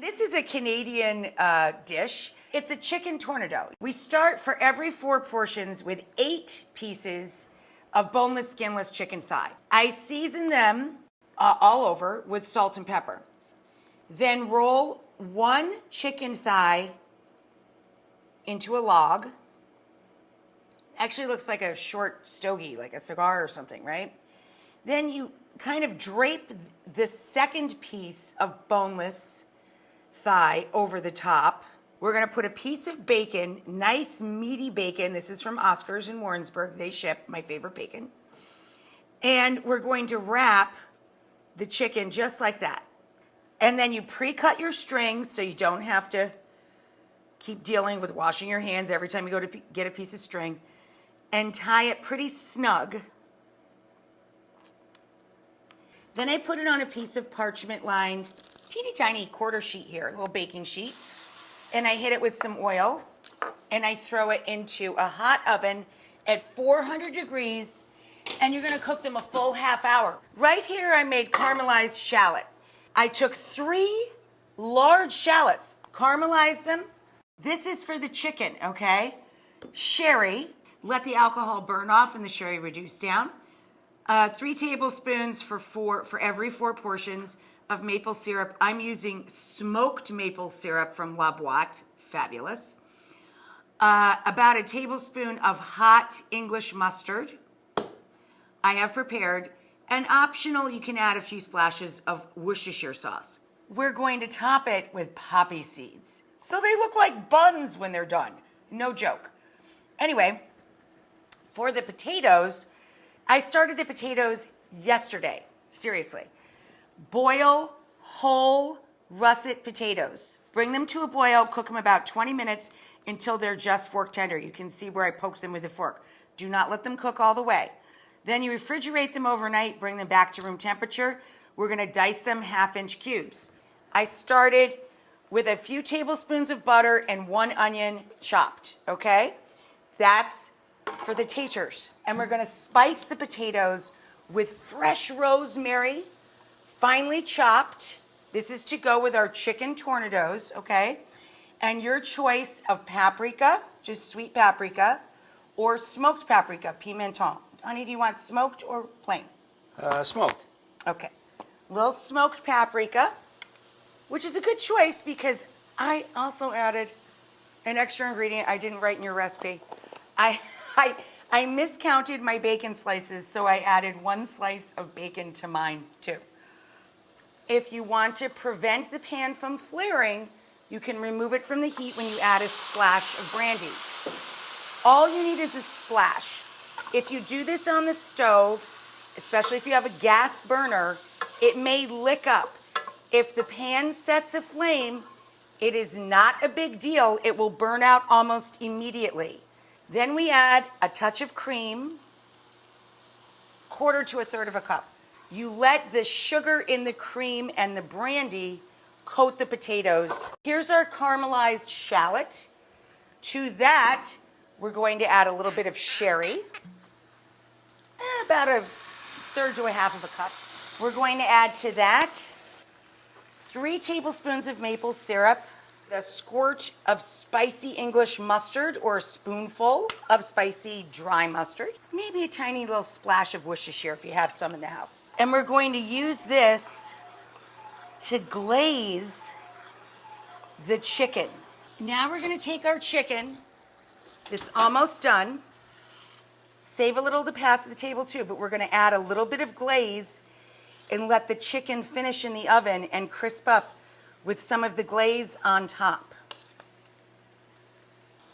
This is a Canadian dish. It's a chicken tornado. We start for every 4 portions with 8 pieces of boneless, skinless chicken thigh. I season them all over with salt and pepper. Then roll 1 chicken thigh into a log. Actually looks like a short stogie, like a cigar or something, right? Then you kind of drape the second piece of boneless thigh over the top. We're gonna put a piece of bacon, nice meaty bacon. This is from Oscar's in Warrensburg. They ship my favorite bacon. And we're going to wrap the chicken just like that. And then you pre-cut your strings so you don't have to keep dealing with washing your hands every time you go to get a piece of string. And tie it pretty snug. Then I put it on a piece of parchment lined, teeny tiny quarter sheet here, a little baking sheet. And I hit it with some oil and I throw it into a hot oven at 400 degrees, and you're gonna cook them a full half hour. Right here I made caramelized shallot. I took 3 large shallots, caramelized them. This is for the chicken, okay? Sherry, let the alcohol burn off and the sherry reduce down. 3 tablespoons for every 4 portions of maple syrup. I'm using smoked maple syrup from La Boite, fabulous. About a tablespoon of hot English mustard I have prepared, and optional, you can add a few splashes of Worcestershire sauce. We're going to top it with poppy seeds. So they look like buns when they're done. No joke. Anyway, for the potatoes, I started the potatoes yesterday. Seriously. Boil whole russet potatoes. Bring them to a boil, cook them about 20 minutes until they're just fork tender. You can see where I poked them with a fork. Do not let them cook all the way. Then you refrigerate them overnight, bring them back to room temperature. We're gonna dice them 1/2-inch cubes. I started with a few tablespoons of butter and 1 onion chopped, okay? That's for the taters. And we're gonna spice the potatoes with fresh rosemary, finely chopped. This is to go with our chicken tornadoes, okay? And your choice of paprika, just sweet paprika, or smoked paprika, pimenton. Honey, do you want smoked or plain? Smoked. Okay. Little smoked paprika, which is a good choice because I also added an extra ingredient I didn't write in your recipe. I miscounted my bacon slices, so I added 1 slice of bacon to mine too. If you want to prevent the pan from flaring, you can remove it from the heat when you add a splash of brandy. All you need is a splash. If you do this on the stove, especially if you have a gas burner, it may lick up. If the pan sets aflame, it is not a big deal. It will burn out almost immediately. Then we add a touch of cream, 1/4 to 1/3 of a cup. You let the sugar in the cream and the brandy coat the potatoes. Here's our caramelized shallot. To that, we're going to add a little bit of sherry, about 1/3 to 1/2 of a cup. We're going to add to that 3 tablespoons of maple syrup, a squirt of spicy English mustard or a spoonful of spicy dry mustard, maybe a tiny little splash of Worcestershire if you have some in the house. And we're going to use this to glaze the chicken. Now we're going to take our chicken, it's almost done. Save a little to pass at the table too, but we're going to add a little bit of glaze and let the chicken finish in the oven and crisp up with some of the glaze on top.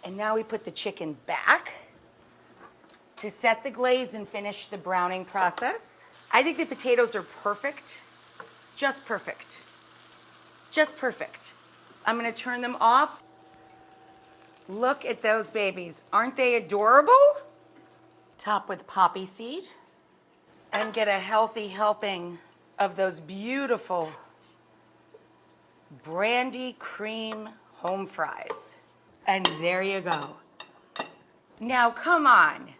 And now we put the chicken back to set the glaze and finish the browning process. I think the potatoes are perfect, just perfect, just perfect. I'm gonna turn them off. Look at those babies, aren't they adorable? Top with poppy seed and get a healthy helping of those beautiful Brandy cream home fries. And there you go. Now, come on.